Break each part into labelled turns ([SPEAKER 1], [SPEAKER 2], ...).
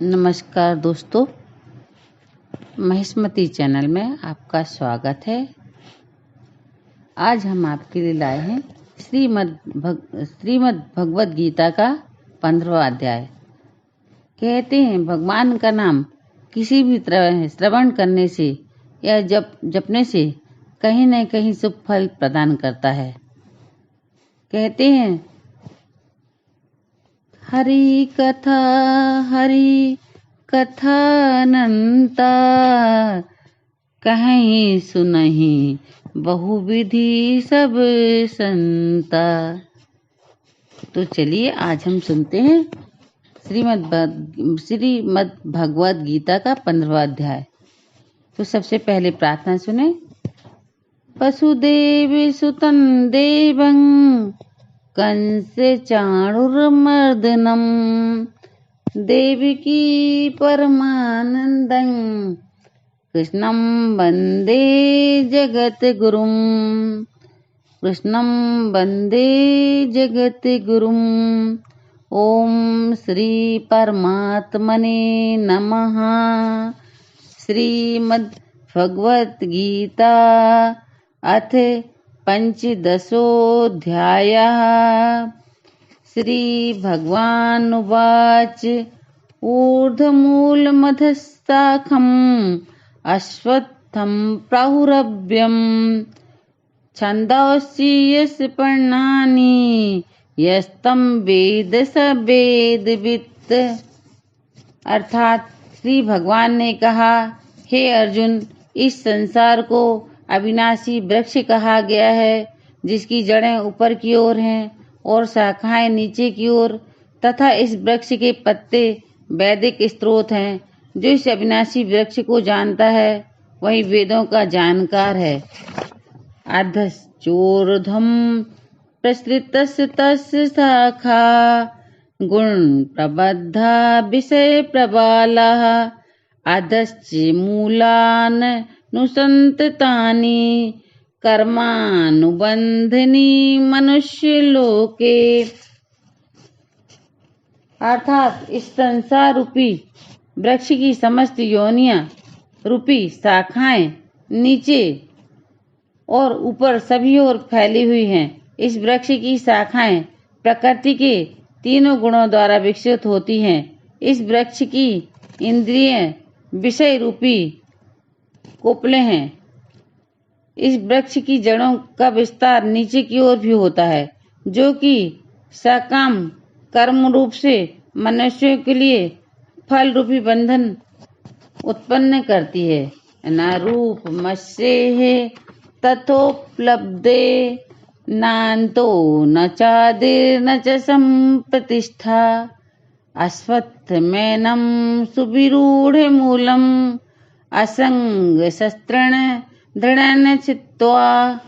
[SPEAKER 1] नमस्कार दोस्तों, महिष्मती चैनल में आपका स्वागत है। आज हम आपके लिए लाए हैं श्रीमद् भगवत गीता का 15वां अध्याय। कहते हैं भगवान का नाम किसी भी तरह श्रवण करने से या जपने से कहीं न कहीं शुभ फल प्रदान करता है। कहते हैं हरि कथा अनंता, कहीं सुनहि बहुविधि सब संता। तो चलिए आज हम सुनते हैं श्रीमद् भगवत गीता का 15वां अध्याय। तो सबसे पहले प्रार्थना सुने। वसुदेव सुतं देवं कंस चाणूरमर्दनम, देवकी परमानंदं कृष्णं वंदे जगद्गुरुं। ओम श्री परमात्मने नमः। श्रीमद् भगवत गीता अथ पंचदशोऽध्यायः। श्री भगवानुवाच ऊर्ध्वमूलमधःशाखम् अश्वत्थं प्राहुरव्यम्, छन्दांसि यस्य पर्णानि यस्तं वेद स वेदवित्। अर्थात श्री भगवान ने कहा, हे अर्जुन, इस संसार को अविनाशी वृक्ष कहा गया है, जिसकी जड़ें ऊपर की ओर हैं और शाखाएं नीचे की ओर, तथा इस वृक्ष के पत्ते वैदिक स्रोत हैं। जो इस अविनाशी वृक्ष को जानता है वही वेदों का जानकार है। अधश्चोर्ध्वं प्रसृतस्य तस्य शाखा, गुण प्रबद्धा विषय प्रबालाः, अधश्च मूलान् नुसन्ततानि कर्मानुबन्धनी मनुष्य लोके। अर्थात इस संसार रूपी वृक्ष की समस्त योनियां रूपी शाखाएं नीचे और ऊपर सभी ओर फैली हुई हैं। इस वृक्ष की शाखाएं प्रकृति के तीनों गुणों द्वारा विकसित होती हैं। इस वृक्ष की इंद्रिय विषय रूपी कोपले हैं। इस वृक्ष की जड़ों का विस्तार नीचे की ओर भी होता है, जो कि सकाम कर्म रूप से मनुष्यों के लिए फल रूपी बंधन उत्पन्न करती है। न रूपमस्येह तथोपलब्धे, नान्तो न चादिर्न च सम्प्रतिष्ठा, अश्वत्थमेनं सुविरूढमूलम् असंग शस्त्रेण दृढ़ेन चित्वा।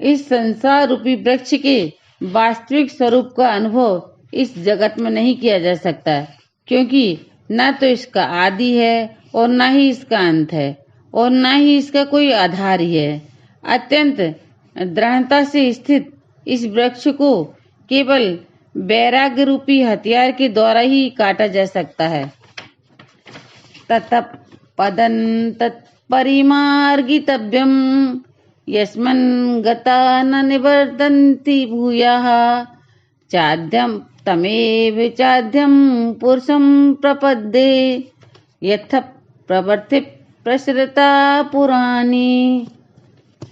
[SPEAKER 1] इस संसार रूपी वृक्ष के वास्तविक स्वरूप का अनुभव इस जगत में नहीं किया जा सकता, क्योंकि न तो इसका आदि है और न ही इसका अंत है और न ही इसका कोई आधार ही है। अत्यंत दृढ़ता से स्थित इस वृक्ष को केवल वैराग्य रूपी हथियार के द्वारा ही काटा जा सकता है। ततपदं तत्परिमार्गितव्यं, यस्मिन् गता न निवर्तन्ति भूयः, चाद्यं तमेव चाद्यं पुरुषं प्रपद्ये, यथ प्रवृत्ति प्रसृता पुराणी।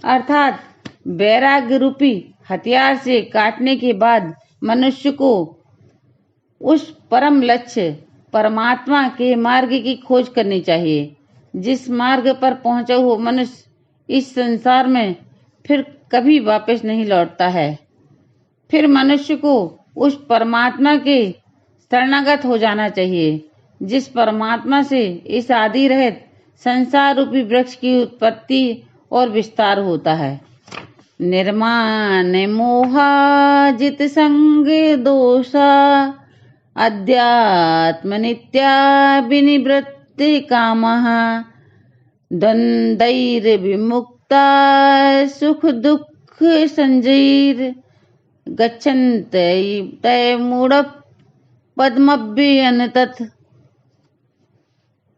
[SPEAKER 1] अर्थात वैराग्य रूपी हथियार से काटने के बाद मनुष्य को उस परम लक्ष्य परमात्मा के मार्ग की खोज करनी चाहिए। जिस मार्ग पर पहुंचा हुआ मनुष्य इस संसार में फिर कभी वापस नहीं लौटता है। फिर मनुष्य को उस परमात्मा के शरणागत हो जाना चाहिए, जिस परमात्मा से इस आदि रहित संसार रूपी वृक्ष की उत्पत्ति और विस्तार होता है। निर्माण मोहाजित संग दोषा, अध्यात्म नित्या विनिवृत्ति कामः, द्वन्द्वैर्विमुक्ता सुख दुख संजैर्, गच्छन्ति तैर्मूढः पद्मभ्यनतत्।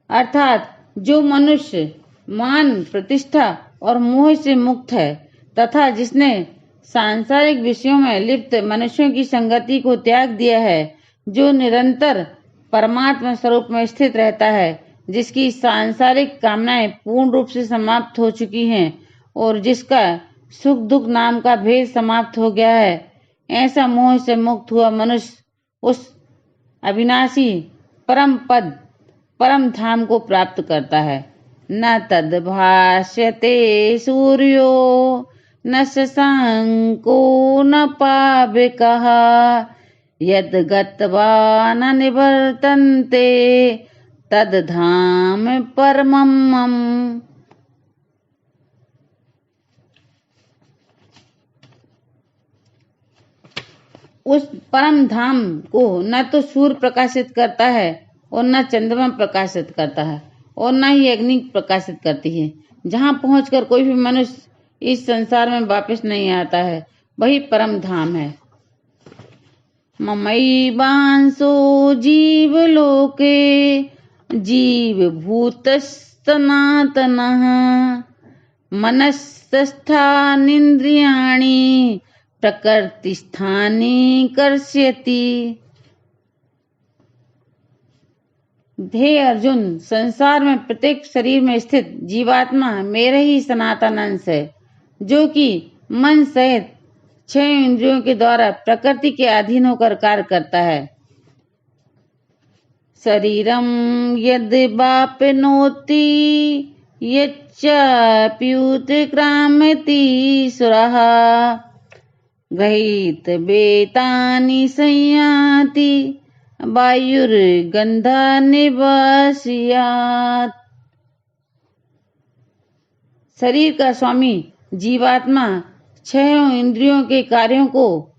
[SPEAKER 1] अर्थात जो मनुष्य मान, प्रतिष्ठा और मोह से मुक्त है तथा जिसने सांसारिक विषयों में लिप्त मनुष्यों की संगति को त्याग दिया है, जो निरंतर परमात्मा स्वरूप में स्थित रहता है, जिसकी सांसारिक कामनाएं पूर्ण रूप से समाप्त हो चुकी हैं और जिसका सुख दुख नाम का भेद समाप्त हो गया है, ऐसा मोह से मुक्त हुआ मनुष्य उस अविनाशी परम पद, परम धाम को प्राप्त करता है। न तद भाष्यते सूर्यो न शशांको न पावकः यद गत्वा न निवर्तन्ते तद धाम परमम् मम। उस परम धाम को न तो सूर्य प्रकाशित करता है और न चंद्रमा प्रकाशित करता है और न ही अग्नि प्रकाशित करती है। जहाँ पहुंचकर कोई भी मनुष्य इस संसार में वापस नहीं आता है, वही परम धाम है। ममैवांसो जीवलोके जीवभूतस्तनातनः मनस्तस्थानीन्द्रियाणि प्रकृतिस्थानि कर्षयति। हे अर्जुन, संसार में प्रत्येक शरीर में स्थित जीवात्मा मेरे ही सनातन अंश है, जो कि मन सहित 6 इंद्रियों के द्वारा प्रकृति के अधीन होकर कार्य करता है। शरीरम यद वापनोति यच्चाप्युत्क्रामति सुरः गृहीत बेतानि संयाति वायुर्गंधा निवास्यात्। शरीर का स्वामी जीवात्मा 6 इंद्रियों के कार्यों को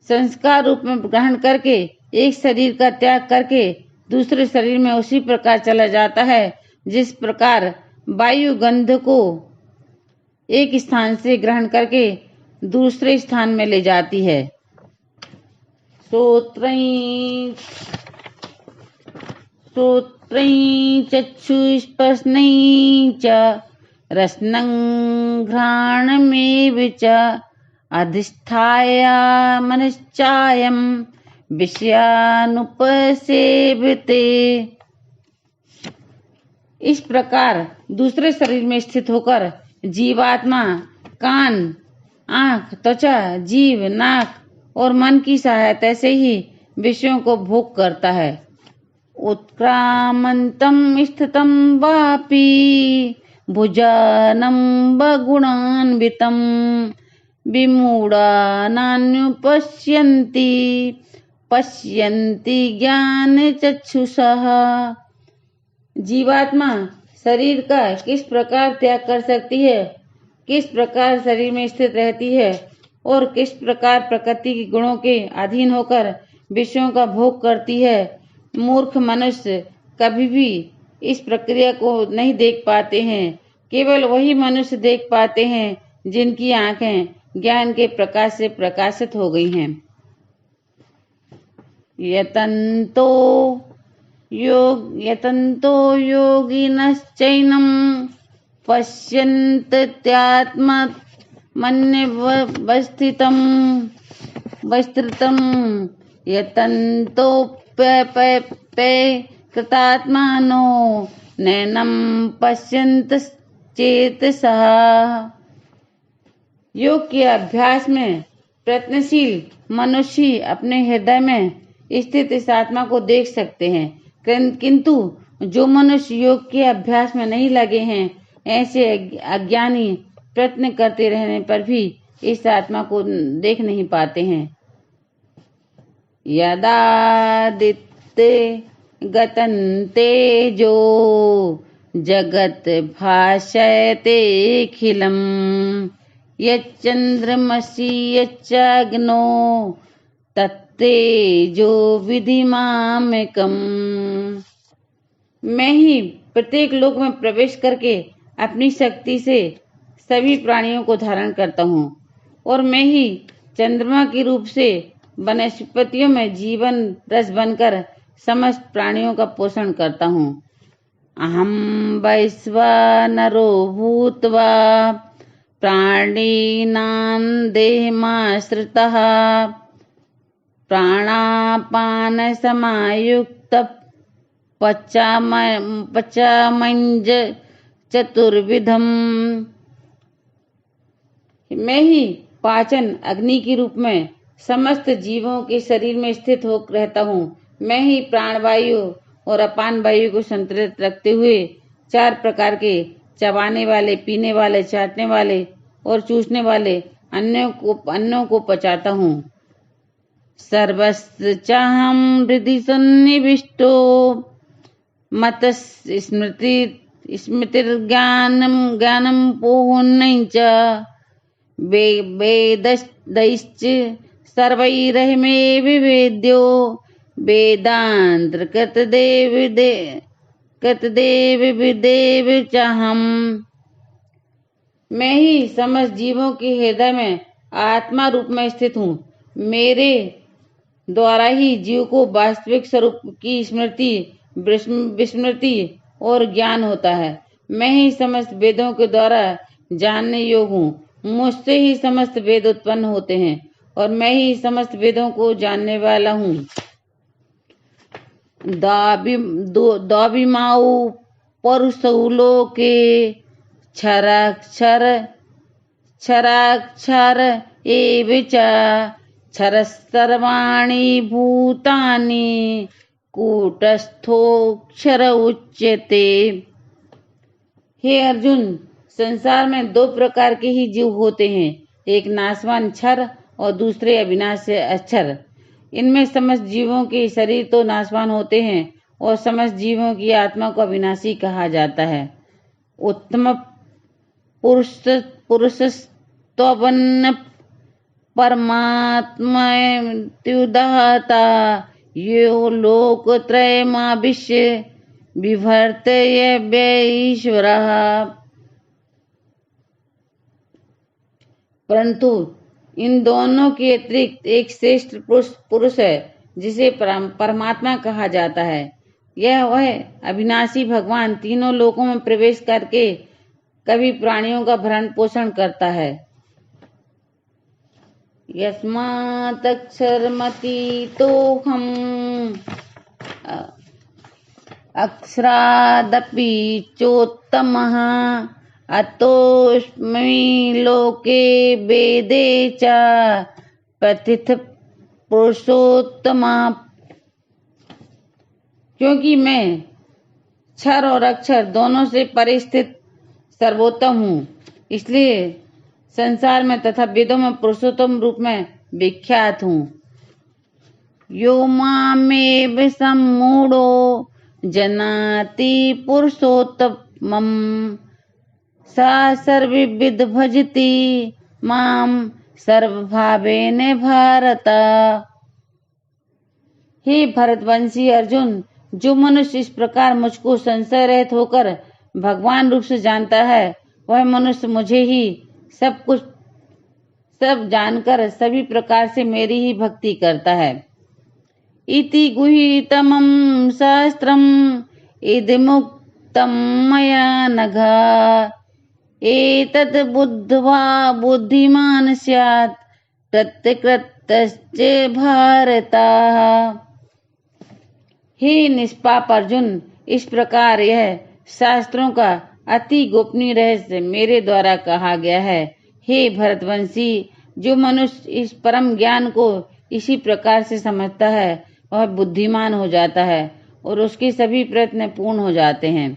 [SPEAKER 1] संस्कार रूप में ग्रहण करके एक शरीर का त्याग करके दूसरे शरीर में उसी प्रकार चला जाता है जिस प्रकार वायु गंध को एक स्थान से ग्रहण करके दूसरे स्थान में ले जाती है। श्रोत्रैः चक्षुस्पर्शनैः च रसनं घ्राणमेव च अधिष्ठाय मनश्चायं विषयानुपसेवते। इस प्रकार दूसरे शरीर में स्थित होकर जीवात्मा कान, आँख, त्वचा, जीव, नाक और मन की सहायता से ही विषयों को भोग करता है। उत्क्रामन्तं स्थितं वापि भुजानं वगुणान्वितं विमूढानान्युपश्यन्ति पश्यन्ति ज्ञानचक्षुषः। जीवात्मा शरीर का किस प्रकार त्याग कर सकती है, किस प्रकार शरीर में स्थित रहती है और किस प्रकार प्रकृति के गुणों के अधीन होकर विषयों का भोग करती है, मूर्ख मनुष्य कभी भी इस प्रक्रिया को नहीं देख पाते हैं। केवल वही मनुष्य देख पाते हैं जिनकी आंखें ज्ञान के प्रकाश से प्रकाशित हो गई हैं। यतन्तो योगिनश्चैनं पश्यन्त्यात्मन्यवस्थितं यतन्तोप्यपे कृतात्मानो नैनं पश्यन्तश्चेतसः। योग के अभ्यास में प्रयत्नशील मनुष्य अपने हृदय में स्थित इस आत्मा को देख सकते हैं, किंतु जो मनुष्य योग के अभ्यास में नहीं लगे हैं, ऐसे अज्ञानी प्रयत्न करते रहने पर भी इस आत्मा को देख नहीं पाते हैं। यदादित्य गतन्ते जो जगत भासयतेऽखिलं यच्चन्द्रमसि यच्चाग्नो तत्तेजो विधिमामेकम्। मैं ही प्रत्येक लोक में प्रवेश करके अपनी शक्ति से सभी प्राणियों को धारण करता हूँ और मैं ही चंद्रमा के रूप से वनस्पतियों में जीवन रस बनकर समस्त प्राणियों का पोषण करता हूँ। अहम वैश्वानरो भूत्वा प्राणिनां देहमाश्रितः प्राणापान समायुक्त पचामंज चतुर्विधम। मैं ही पाचन अग्नि के रूप में समस्त जीवों के शरीर में स्थित हो रहता हूँ। मैं ही प्राणवायु और अपान वायु को संतुलित रखते हुए 4 प्रकार के चबाने वाले, पीने वाले, चाटने वाले और चूसने वाले अन्नों को पचाता हूँ। सर्वस्य चाहं हृदि सन्निविष्टो मत स्मृतिर्ज्ञानं पोहनं च वेदैश्च सर्वैरहमे विवेद्यो वेदांत कृतदेव चाहम। मैं ही समस्त जीवों के हृदय में आत्मा रूप में स्थित हूँ। मेरे द्वारा ही जीव को वास्तविक स्वरूप की स्मृति, विस्मृति और ज्ञान होता है। मैं ही समस्त वेदों के द्वारा जानने योग्य हूँ। मुझसे ही समस्त वेद उत्पन्न होते हैं और मैं ही समस्त वेदों को जानने वाला हूँ। दाविमाऊ परुषौ लोके क्षराक्षर एव च क्षरस्सर्वाणि भूतानि कूटस्थोऽक्षर उच्यते। हे अर्जुन, संसार में 2 प्रकार के ही जीव होते हैं, एक नाशवान क्षर और दूसरे अविनाशी अक्षर। इनमें समस्त जीवों के शरीर तो नाशवान होते हैं और समस्त जीवों की आत्मा को अविनाशी कहा जाता है। उत्तम पुरुषस्त्वन्न परमात्मत्युदाहता यो लोकत्रयमाविश्य बिभर्त्य ईश्वरः। परंतु इन दोनों के अतिरिक्त एक श्रेष्ठ पुरुष है जिसे परमात्मा कहा जाता है। यह वह अविनाशी भगवान तीनों लोकों में प्रवेश करके कभी प्राणियों का भरण पोषण करता है। यस्मात्क्षरमतीतोऽहम् अक्षरादपि चोत्तमः अतोऽस्मि लोके वेदे च प्रथित पुरुषोत्तमा। क्योंकि मैं क्षर और अक्षर दोनों से परिस्थित सर्वोत्तम हूँ, इसलिए संसार में तथा वेदों में पुरुषोत्तम रूप में विख्यात हूँ। यो मामेव सम्मूढ़ो जनाति पुरुषोत्तमम् सा सर्वविद भजति माम सर्वभावेन भारत। हे भरतवंशी अर्जुन, जो मनुष्य इस प्रकार मुझको संशय रहित होकर भगवान रूप से जानता है, वह मनुष्य मुझे ही सब जानकर सभी प्रकार से मेरी ही भक्ति करता है। इति गुह्यतमं शास्त्रम् इदमुक्तं मया नघ एतत् बुद्ध्वा बुद्धिमान् स्यात् कृतकृत्यश्च भारत। हे निष्पाप अर्जुन, इस प्रकार यह शास्त्रों का अति गोपनीय रहस्य मेरे द्वारा कहा गया है। हे भरतवंशी, जो मनुष्य इस परम ज्ञान को इसी प्रकार से समझता है, वह बुद्धिमान हो जाता है और उसके सभी प्रयत्न पूर्ण हो जाते हैं।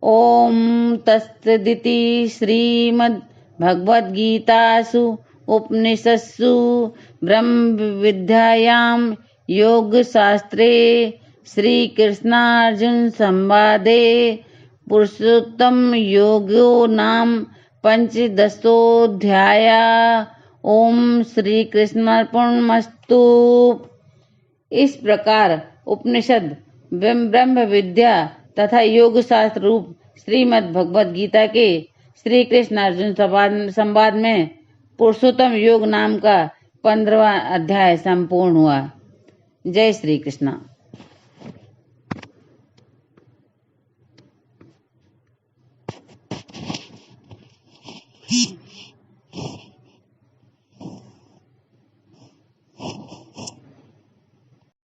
[SPEAKER 1] ओम तत्सदिति श्रीमद् भगवद गीतासु उपनिषत्सु ब्रह्म विद्यायां योग शास्त्रे श्री कृष्णार्जुन संवादे पुरुषोत्तम योगो नाम 15ोऽध्याय। ओम श्री कृष्णार्पणमस्तु। इस प्रकार उपनिषद, ब्रह्म विद्या तथा योग शास्त्र रूप श्रीमद् भगवद गीता के श्री कृष्ण अर्जुन संवाद में पुरुषोत्तम योग नाम का 15वां अध्याय संपूर्ण हुआ। जय श्री कृष्ण।